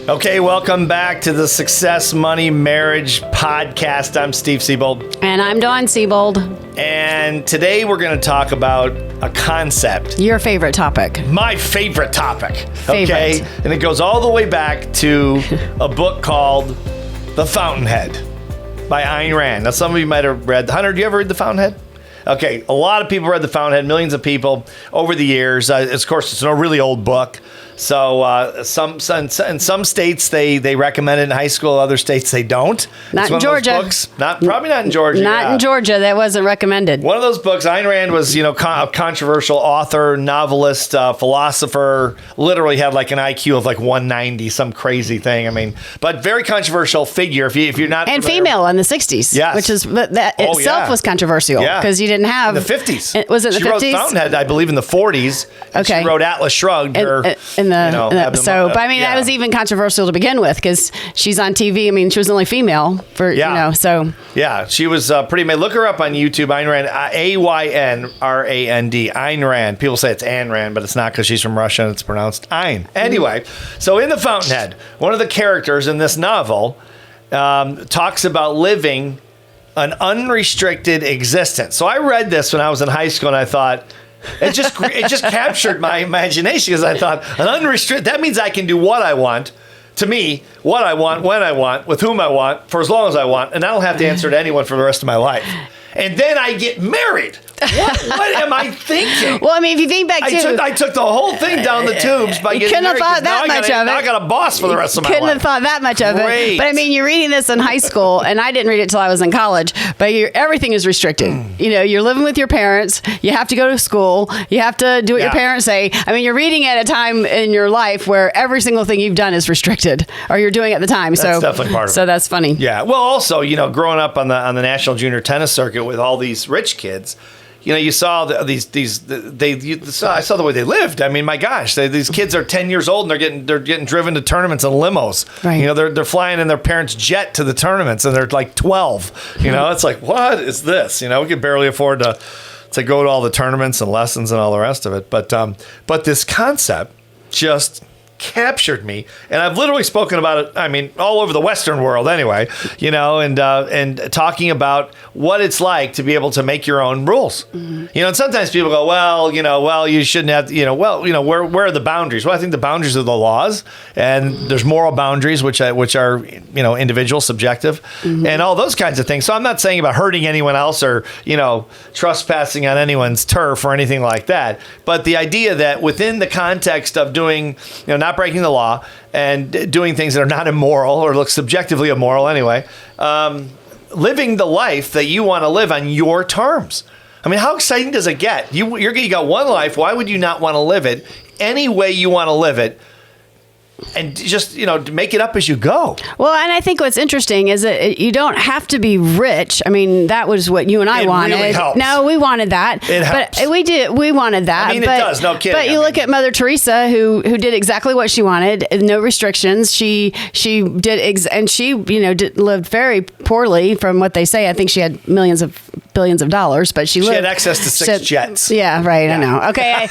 Okay, welcome back to the Success, Money, Marriage podcast. I'm Steve Siebold. And I'm Dawn Siebold. And today we're going to talk about a concept. Your favorite topic. My favorite topic. Favorite. Okay, and it goes all the way back to a book called The Fountainhead by Ayn Rand. Now, some of you might have read. Hunter, do you ever read The Fountainhead? Okay, a lot of people read The Fountainhead, millions of people over the years. Of course, it's a really old book. So in some states they recommend it in high school, other states they don't. Not in Georgia. Probably not in Georgia. Not in Georgia. That wasn't recommended. One of those books. Ayn Rand was, a controversial author, novelist, philosopher. Literally had like an IQ of like 190, some crazy thing. I mean, but very controversial figure. If you're not and familiar. female in the 60s. Yes. Which is that itself was controversial because you didn't have in the 50s. Was it the 50s? She wrote Fountainhead, I believe, in the 40s. Okay. She wrote Atlas Shrugged. But that was even controversial to begin with because she's on TV. I mean, she was the only female so. Yeah, she was pretty amazing. Look her up on YouTube, Ayn Rand, Aynrand, Ayn Rand. People say it's Ayn Rand, but it's not because she's from Russia and it's pronounced Ayn. Anyway, so in The Fountainhead, one of the characters in this novel talks about living an unrestricted existence. So I read this when I was in high school and I thought, it just captured my imagination because I thought an unrestricted, that means I can do what I want, to me, what I want, when I want, with whom I want, for as long as I want, and I don't have to answer to anyone for the rest of my life. And then I get married. What am I thinking? Well, I mean, if you think back to... I took the whole thing down the tubes by getting married. Couldn't have thought that much of it. Now I got a boss for the rest of my life. Couldn't have thought that much of it. But I mean, you're reading this in high school, and I didn't read it till I was in college, but everything is restricted. You're living with your parents. You have to go to school. You have to do what your parents say. I mean, you're reading at a time in your life where every single thing you've done is restricted, or you're doing at the time. That's definitely part of it. So that's funny. Yeah. Well, also, growing up on the national junior tennis circuit with all these rich kids, you saw I saw the way they lived. I mean, my gosh, these kids are 10 years old and they're getting driven to tournaments in limos. Right. They're flying in their parents' jet to the tournaments and they're like 12. It's like, what is this? We can barely afford to go to all the tournaments and lessons and all the rest of it. But this concept just captured me, and I've literally spoken about it. I mean, all over the Western world, anyway. And talking about what it's like to be able to make your own rules. Mm-hmm. And sometimes people go, well, you shouldn't have. Where are the boundaries? Well, I think the boundaries are the laws, and there's moral boundaries, which are individual, subjective, and all those kinds of things. So I'm not saying about hurting anyone else or trespassing on anyone's turf or anything like that. But the idea that within the context of doing, not breaking the law and doing things that are not immoral or look subjectively immoral anyway, living the life that you want to live on your terms. I mean, how exciting does it get? You got one life. Why would you not want to live it any way you want to live it? And just, make it up as you go. Well, and I think what's interesting is that you don't have to be rich. I mean, that was what you and I wanted. Really helps. No, we wanted that. It helps. But we did. We wanted that. I mean, it does. No kidding. But you look at Mother Teresa, who did exactly what she wanted. No restrictions. She did, and she lived very poorly from what they say. I think she had billions of dollars, but she had access to 6 jets. Yeah, right. Yeah. I know. Okay.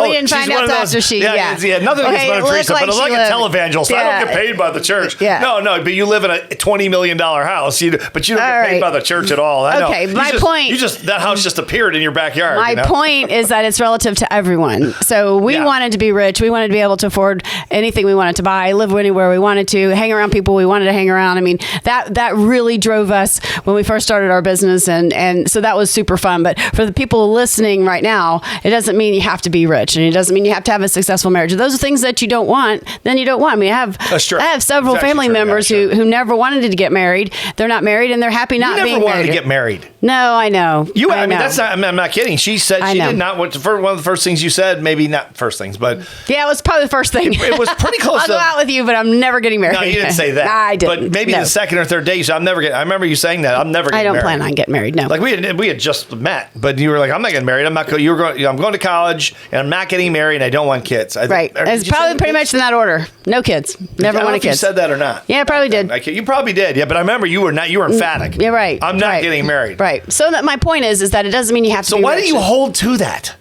We didn't find out after she. Yeah. Nothing against Mother Teresa, but like a televangelist. I don't get paid by the church. Yeah. No, but you live in a $20 million house, but you don't get paid by the church at all. I know. Okay, that house just appeared in your backyard. My point is that it's relative to everyone. So we wanted to be rich. We wanted to be able to afford anything we wanted to buy, live anywhere we wanted to, hang around people we wanted to hang around. I mean, that really drove us when we first started our business, and so that was super fun. But for the people listening right now, it doesn't mean you have to be rich, and it doesn't mean you have to have a successful marriage. If those are things that you don't want, then you don't want. I mean, I have several family members who never wanted to get married. They're not married, and they're happy not being married. You never wanted to get married. No, I know. I mean, that's not. I'm not kidding. She said she did not. One of the first things you said, maybe not first things, but yeah, it was probably the first thing. It was pretty close. I'll go out with you, but I'm never getting married. No, you didn't say that. Nah, I didn't. But maybe the second or third day, you said, I'm never getting. I remember you saying that. I'm never getting married. I don't plan on getting married. No. Like we had just met, but you were like, I'm not getting married. I'm going to college, and I'm not getting married. And I don't want kids. Right. It's probably pretty much in that order. No kids. Never wanted kids. You said that or not? Yeah, I probably did. You probably did. Yeah, but I remember you were emphatic. Yeah, right. I'm not getting married. Right. So my point is that it doesn't mean you have to. So why do you hold to that?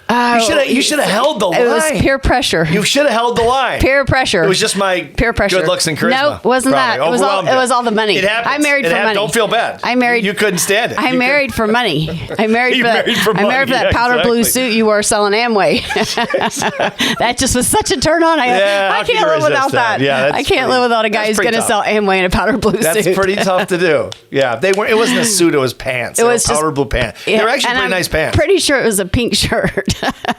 You should have held the line. It was peer pressure. You should have held the line. Peer pressure. It was just my peer pressure. good looks and charisma. No, wasn't that. It was all the money. It happened. I married for money. Don't feel bad. I married. You couldn't stand it. I married for money. I married for that. I married for that powder blue suit you wore selling Amway. That just was such a turn on. I can't live without that. Yeah, I can't live without a guy who's going to sell Amway in a powder blue suit. That's pretty tough to do. Yeah, they weren't. It wasn't a suit. It was pants. It was powder blue pants. Yeah, they were actually pretty nice pants. Pretty sure it was a pink shirt.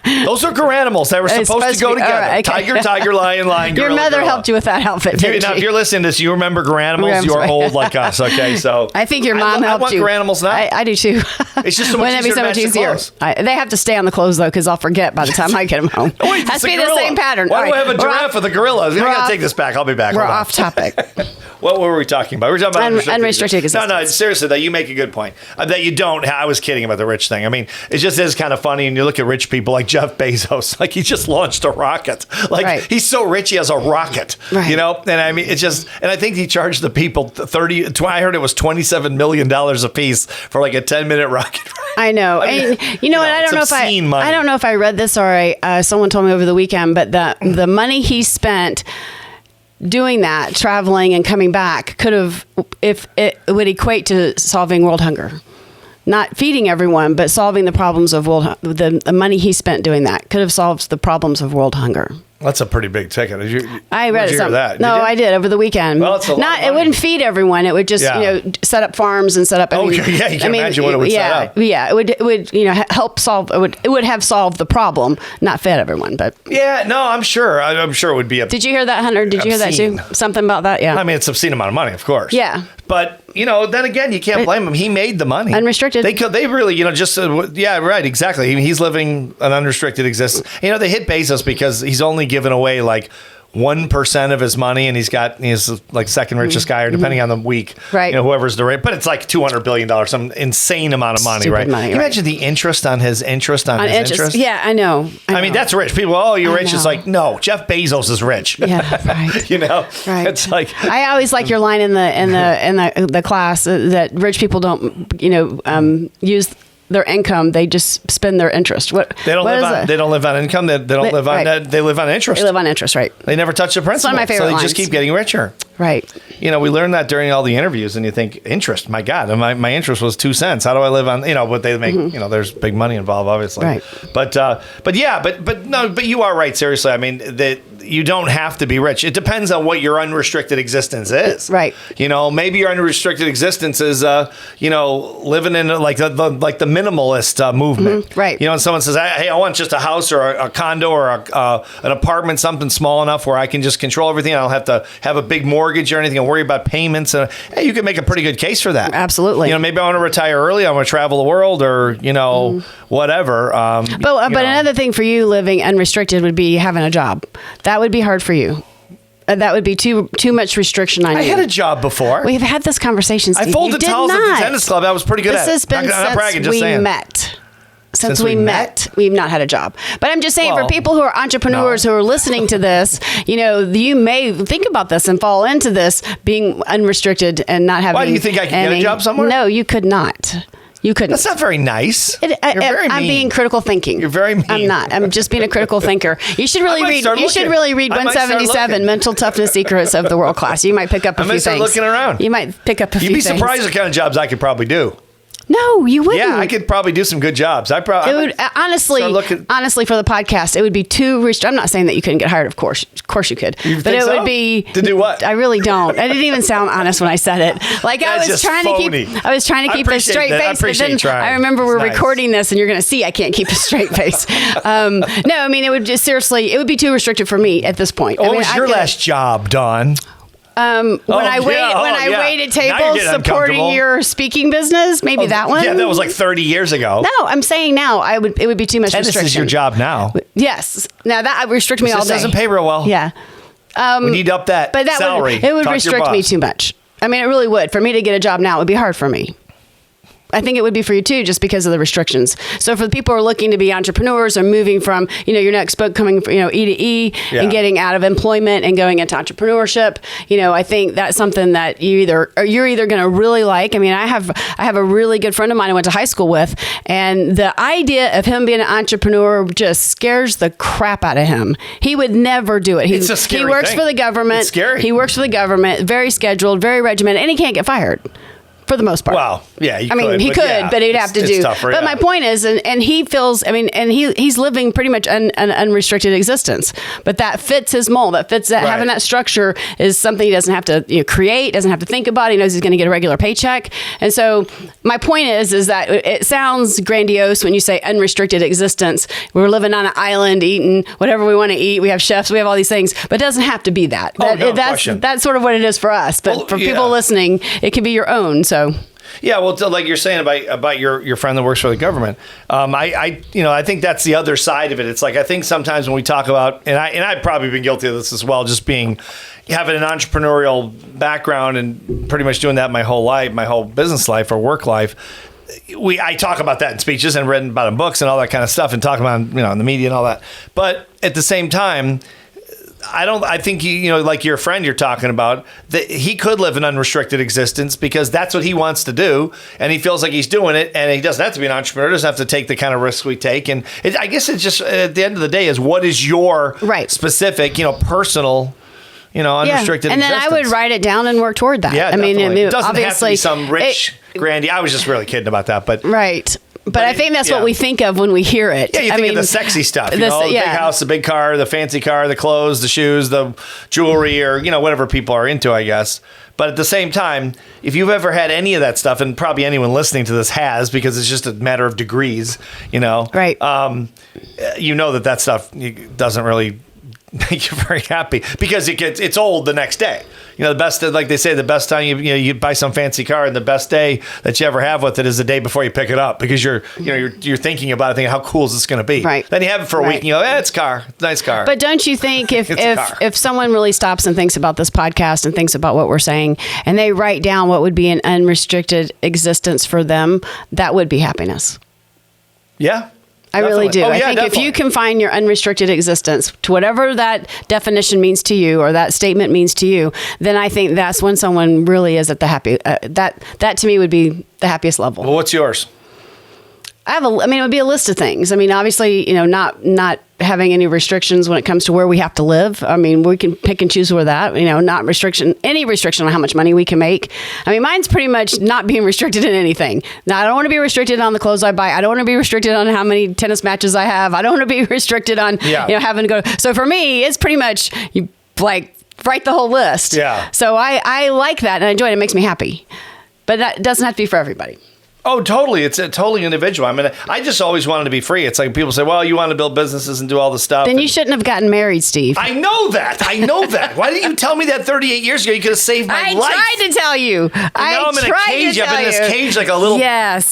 Those are animals that were supposed to go together. Right, okay. Tiger, lion, gorilla. Your mother helped you with that outfit. Now, if you're listening to this, you remember animals. You're old like us. Okay, so I think your mom helped you. I want animals now. I do too. It's just so much easier. They have to stay on the clothes though, because I'll forget by the time I get them home. Wait, has to be the same pattern. Why do I have a giraffe with a gorilla? I gotta take this back. I'll be back. We're off topic. What were we talking about? We were talking about unrestricted existence. No, seriously, though, you make a good point. That you don't. I was kidding about the rich thing. I mean, it just is kind of funny. And you look at rich people like Jeff Bezos, like he just launched a rocket. Like he's so rich, he has a rocket. Right. You know, and I mean, it's just, and I think he charged the people I heard it was $27 million a piece for like a 10-minute rocket ride. I know. And you know what? I don't know if I read this or someone told me over the weekend, but the money he spent doing that, traveling and coming back, could have, if it would equate to solving world hunger. Not feeding everyone, but solving the problems of the money he spent doing that could have solved the problems of world hunger. That's a pretty big ticket. I read it. That? No, I did over the weekend. Well, it's a lot of money. It wouldn't feed everyone. It would just set up farms and set up. You can imagine what it would set up. Yeah, it would help solve. It would have solved the problem, not fed everyone. But I'm sure. I'm sure it would be. Did you hear that, Hunter? Did you hear that too? Something about that? Yeah. I mean, it's an obscene amount of money, of course. Yeah. But then again, you can't blame him. He made the money. Unrestricted. They really, just right, exactly. He's living an unrestricted existence. They hit Bezos because he's only given away like 1% of his money, and he's like second richest guy, or depending on the week, right? Whoever's the rate, but it's like $200 billion, some insane amount of money, right? Can you imagine the interest on his interest on his interest? Yeah, I know. I mean, that's rich. People, you're rich. It's like, no, Jeff Bezos is rich. Yeah, right. Right. It's like, I always like your line in the class that rich people don't use their income, they just spend their interest. They don't live on income. They live on interest. They live on interest, right? They never touch the principal. It's one of my favorite lines. Just keep getting richer. Right. We learned that during all the interviews, and you think, interest, my God, my interest was 2 cents. How do I live on, what they make, there's big money involved, obviously. Right. But you are right, seriously. I mean, that you don't have to be rich. It depends on what your unrestricted existence is. Right. Maybe your unrestricted existence is, living in like the minimalist movement. Right. And someone says, hey, I want just a house or a condo or an apartment, something small enough where I can just control everything. I don't have to have a big mortgage or anything and worry about payments. Hey, you can make a pretty good case for that. Absolutely. Maybe I want to retire early. I want to travel the world, or, whatever. But another thing for you living unrestricted would be having a job. That would be hard for you. That would be too much restriction on you. I had a job before. We've had this conversation, Steve. I folded towels at the tennis club. I was pretty good at it. This has been since we met. Since we met, we've not had a job. But I'm just saying, for people who are entrepreneurs who are listening to this, you may think about this and fall into this, being unrestricted and not having. Why do you think I can get a job somewhere? No, you could not. You couldn't. That's not very nice. I'm being critical thinking. You're very mean. I'm not. I'm just being a critical thinker. You should really read. You should really read 177 Mental Toughness Secrets of the World Class. You might pick up a few things. I might start looking around. You might pick up a few things. You'd be surprised the kind of jobs I could probably do. No, you wouldn't. Yeah, I could probably do some good jobs. It would honestly for the podcast, it would be too rich. I'm not saying that you couldn't get hired. Of course you could. But it would be to do what? I really don't. I didn't even sound honest when I said it. Like I was trying to keep a straight face. But then I remember we're recording this, and you're going to see I can't keep a straight face. No, I mean it would just seriously. It would be too restricted for me at this point. What was your last job, Dawn? When I waited tables supporting your speaking business, maybe that one. Yeah, that was like 30 years ago. No, I'm saying now it would be too much restriction. This is your job now. Yes. Now that would restrict me all day. This doesn't pay real well. Yeah. We need to up that salary. It would restrict me too much. I mean, it really would. For me to get a job now, it would be hard for me. I think it would be for you too, just because of the restrictions. So for the people who are looking to be entrepreneurs or moving from, your next book coming from, E to E and getting out of employment and going into entrepreneurship, I think that's something that you're either going to really like. I mean, I have a really good friend of mine I went to high school with, and the idea of him being an entrepreneur just scares the crap out of him. He would never do it. It's a scary He works thing. for the government. It's scary. He works for the government, very scheduled, very regimented, and he can't get fired. For the most part. Wow. Yeah, he could, but he'd have to do. Tougher, but my point is, and he feels, and he's living pretty much an unrestricted existence. But that fits his mold. That fits that having that structure is something he doesn't have to create, doesn't have to think about. He knows he's going to get a regular paycheck. And so my point is that it sounds grandiose when you say unrestricted existence. We're living on an island, eating whatever we want to eat. We have chefs. We have all these things. But it doesn't have to be that. That's sort of what it is for us. But for people listening, it can be your own. So. Yeah, well, like you're saying about your friend that works for the government, I think that's the other side of it. It's like I think sometimes when we talk about, and I've probably been guilty of this as well, just having an entrepreneurial background and pretty much doing that my whole life, my whole business life or work life. I talk about that in speeches and written about in books and all that kind of stuff, and talk about in the media and all that. But at the same time, I think like your friend you're talking about, that he could live an unrestricted existence because that's what he wants to do, and he feels like he's doing it, and he doesn't have to be an entrepreneur, doesn't have to take the kind of risks we take. And I guess it's just at the end of the day is what is your specific, personal, unrestricted and then existence. I would write it down and work toward that. Yeah, I mean, it doesn't obviously have to be some rich, grandy. I was just really kidding about that, but right. But I think that's what we think of when we hear it. Yeah, you think of the sexy stuff. The big house, the big car, the fancy car, the clothes, the shoes, the jewelry, or, whatever people are into, I guess. But at the same time, if you've ever had any of that stuff, and probably anyone listening to this has, because it's just a matter of degrees, Right. That stuff doesn't really make you very happy because it's old the next day. The best, like they say, the best time you buy some fancy car, and the best day that you ever have with it is the day before you pick it up, because you're thinking about it, thinking how cool is this going to be. Right. Then you have it for a week, and you go, it's a car, it's a nice car. But don't you think if someone really stops and thinks about this podcast and thinks about what we're saying, and they write down what would be an unrestricted existence for them, that would be happiness. Yeah. I really do. I think definitely. if you can find your unrestricted existence to whatever that definition means to you or that statement means to you, then I think that's when someone really is at the happy. That to me would be the happiest level. Well, what's yours? it would be a list of things. I mean, obviously, not having any restrictions when it comes to where we have to live. I mean, we can pick and choose where that, not any restriction on how much money we can make. I mean, mine's pretty much not being restricted in anything. Now, I don't want to be restricted on the clothes I buy. I don't want to be restricted on how many tennis matches I have. I don't want to be restricted on, having to go. So for me, it's pretty much write the whole list. Yeah. So I like that and I enjoy it. It makes me happy. But that doesn't have to be for everybody. Oh, totally. It's totally individual. I mean, I just always wanted to be free. It's like people say, well, you want to build businesses and do all this stuff. Then you shouldn't have gotten married, Steve. I know that. Why didn't you tell me that 38 years ago? You could have saved my life. I tried to tell you. Now I'm in a cage. I'm in this cage like a little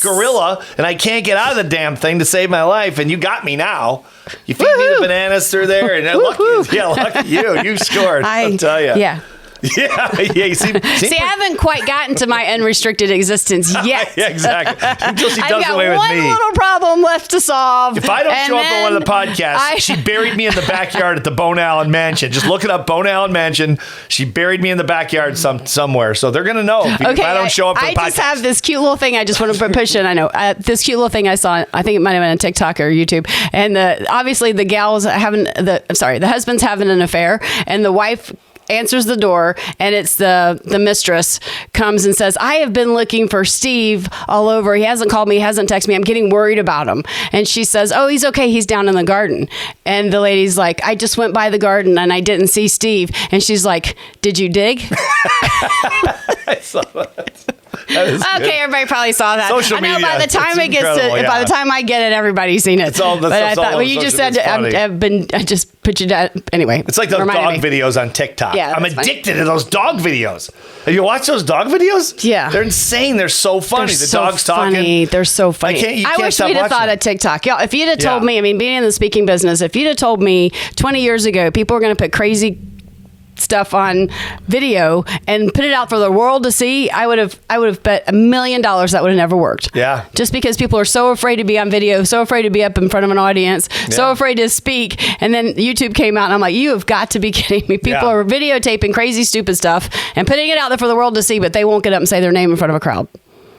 gorilla, and I can't get out of the damn thing to save my life. And you got me now. You feed me the bananas through there, and lucky you. You scored. I'll tell you. Yeah. Yeah. You see, I haven't quite gotten to my unrestricted existence yet. Yeah, exactly. Until she does away with me. I've got one little problem left to solve. If I don't show up on one of the podcasts, she buried me in the backyard at the Bone Allen Mansion. Just look it up, Bone Allen Mansion. She buried me in the backyard somewhere. So they're going to know if I don't show up for the podcast. I just have this cute little thing I just want to push in. I know. This cute little thing I saw, I think it might have been on TikTok or YouTube. And obviously the gal's the husband's having an affair, and the wife answers the door, and it's the mistress comes and says, I have been looking for Steve all over. He hasn't called me, he hasn't texted me. I'm getting worried about him. And she says, oh, he's okay. He's down in the garden. And the lady's like, I just went by the garden and I didn't see Steve. And she's like, did you dig? I saw that. Okay, everybody probably saw that. Social media. By the time it gets by the time I get it, everybody's seen it. But I thought, you just said I just put you down. Anyway, it's like those dog videos on TikTok. Yeah, I'm addicted to those dog videos. Have you watched those dog videos? Yeah, they're insane. They're so funny. The dog's talking. They're so funny. I wish we'd have thought of TikTok. Y'all, if you'd have told me, being in the speaking business, if you'd have told me 20 years ago, people were going to put crazy stuff on video and put it out for the world to see, I would have bet $1 million that would have never worked. Yeah. Just because people are so afraid to be on video, so afraid to be up in front of an audience, so afraid to speak. And then YouTube came out and I'm like, you have got to be kidding me. People are videotaping crazy, stupid stuff and putting it out there for the world to see, but they won't get up and say their name in front of a crowd.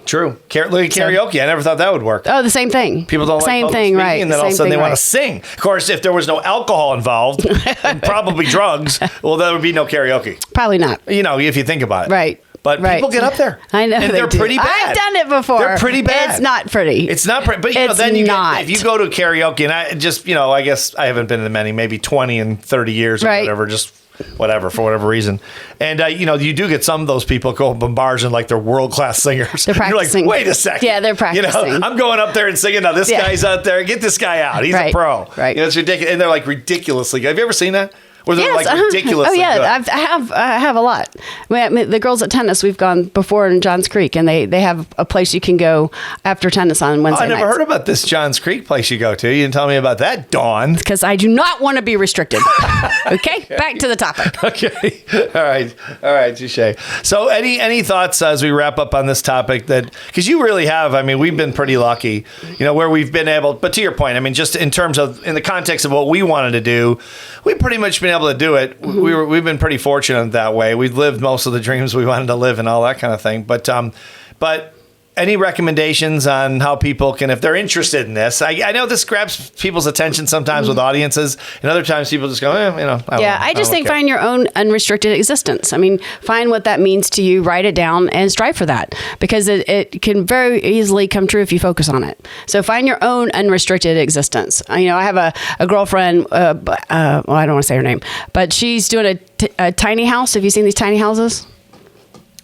True. Look at karaoke. I never thought that would work. Oh, the same thing. People don't same like thing, speaking, right? and then all of a sudden they want to sing. Of course, if there was no alcohol involved and probably drugs, well, there would be no karaoke. Probably not. You know, if you think about it. Right. But people get up there. I know. And they're pretty bad. I've done it before. They're pretty bad. It's not pretty. It's not pretty. But it's then not. If you go to karaoke, and I just, I guess I haven't been to many, maybe 20 and 30 years or whatever, just whatever, for whatever reason. And, you do get some of those people go up in bars and like they're world-class singers. They're practicing. You're like, wait a second. Yeah, they're practicing. I'm going up there and singing, now this guy's out there. Get this guy out. He's a pro. Right. It's ridiculous. And they're like ridiculously good. Have you ever seen that? Or they're like ridiculously good. good. I have a lot. The girls at tennis, we've gone before in Johns Creek, and they have a place you can go after tennis on Wednesday nights. I never heard about this Johns Creek place you go to. You didn't tell me about that, Dawn. Because I do not want to be restricted. Okay, back to the topic. Okay, all right, touche. So, any thoughts as we wrap up on this topic? That because you really have. I mean, we've been pretty lucky, where we've been able. But to your point, I mean, just in terms of in the context of what we wanted to do, we've pretty much been able to do it. Mm-hmm. We've been pretty fortunate that way. We've lived most of the dreams we wanted to live and all that kind of thing. But any recommendations on how people can, if they're interested in this? I know this grabs people's attention sometimes with audiences, and other times people just go, I just think find your own unrestricted existence. I mean, find what that means to you, write it down, and strive for that, because it can very easily come true if you focus on it. So find your own unrestricted existence. I have a girlfriend, I don't want to say her name, but she's doing a tiny house. Have you seen these tiny houses?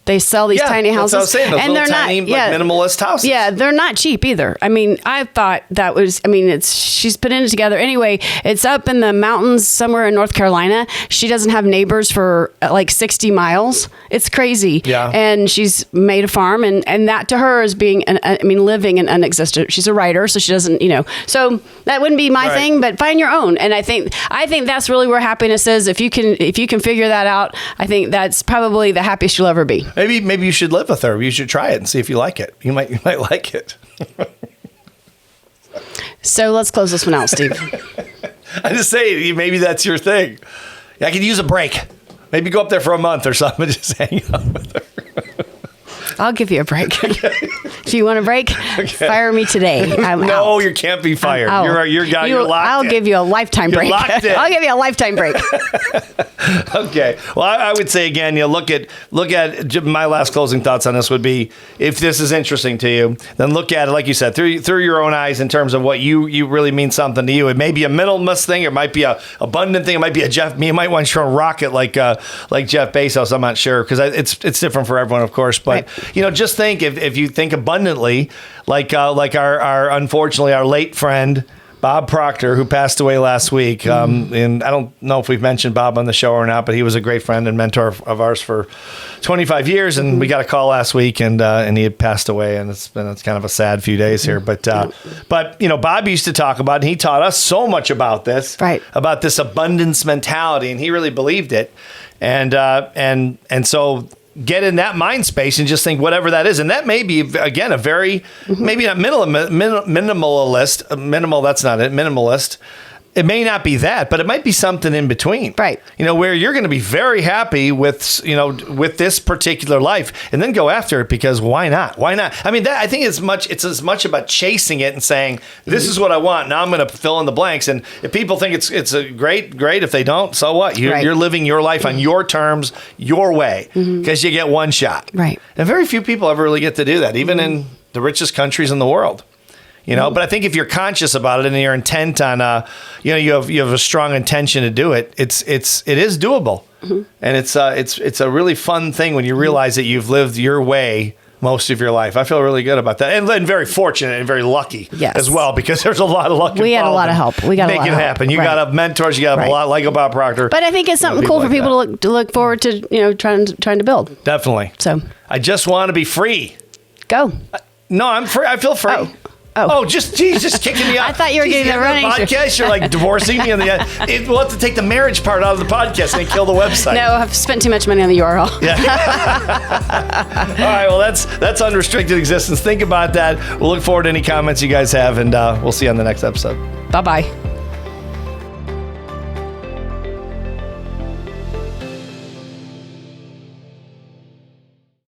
They sell these tiny houses, that's what I was saying. Those little tiny, minimalist houses. Yeah, they're not cheap either. I mean, I thought that was. I mean, she's putting it together anyway. It's up in the mountains somewhere in North Carolina. She doesn't have neighbors for like 60 miles. It's crazy. Yeah, and she's made a farm, and that to her is being, living an unexistent. She's a writer, so she doesn't, So that wouldn't be my thing, but find your own. And I think that's really where happiness is. If you can figure that out, I think that's probably the happiest you'll ever be. Maybe you should live with her. You should try it and see if you like it. You might like it. So let's close this one out, Steve. I just say maybe that's your thing. I could use a break. Maybe go up there for a month or something and just hang out with her. I'll give you a break. If you want a break, fire me today. No, you can't be fired. You're locked in. I'll give you a lifetime break. I'll give you a lifetime break. Okay. Well, I would say again, look at my last closing thoughts on this would be, if this is interesting to you, then look at it, like you said, through your own eyes in terms of what you really mean something to you. It may be a minimalist thing. It might be a abundant thing. It might be you might want to show a rocket like Jeff Bezos. I'm not sure, because it's different for everyone, of course. But just think if you think abundantly, like our unfortunately our late friend Bob Proctor, who passed away last week. And I don't know if we've mentioned Bob on the show or not, but he was a great friend and mentor of ours for 25 years. And we got a call last week, and he had passed away, and it's kind of a sad few days here. But Bob used to talk about, and he taught us so much about this, about this abundance mentality, and he really believed it. And so get in that mind space and just think whatever that is. And that may be, again, a very, maybe not minimalist, minimal, that's not it, minimalist. It may not be that, but it might be something in between. Right. Where you're going to be very happy with, with this particular life, and then go after it, because why not? Why not? I mean, I think it's as much about chasing it and saying, this is what I want. Now I'm going to fill in the blanks. And if people think it's a great. If they don't, so what? You're living your life on your terms, your way, because you get one shot. Right. And very few people ever really get to do that, even in the richest countries in the world. But I think if you're conscious about it and you're intent on, you have a strong intention to do it, it is doable, and it's a really fun thing when you realize that you've lived your way most of your life. I feel really good about that, and very fortunate and very lucky as well, because there's a lot of luck. We had a lot of help. We got make a lot it of happen. Help. You got to have mentors. You got to have a lot like Bob Proctor. But I think it's something cool for people to look forward to. Trying to build. Definitely. So I just want to be free. Go. No, I'm free. I feel free. Oh, just kicking me out. I thought you were getting the running podcast. You're like divorcing me in the end. We'll have to take the marriage part out of the podcast and kill the website. No, I've spent too much money on the URL. Yeah. All right. Well, that's Unrestricted Existence. Think about that. We'll look forward to any comments you guys have, and we'll see you on the next episode. Bye-bye.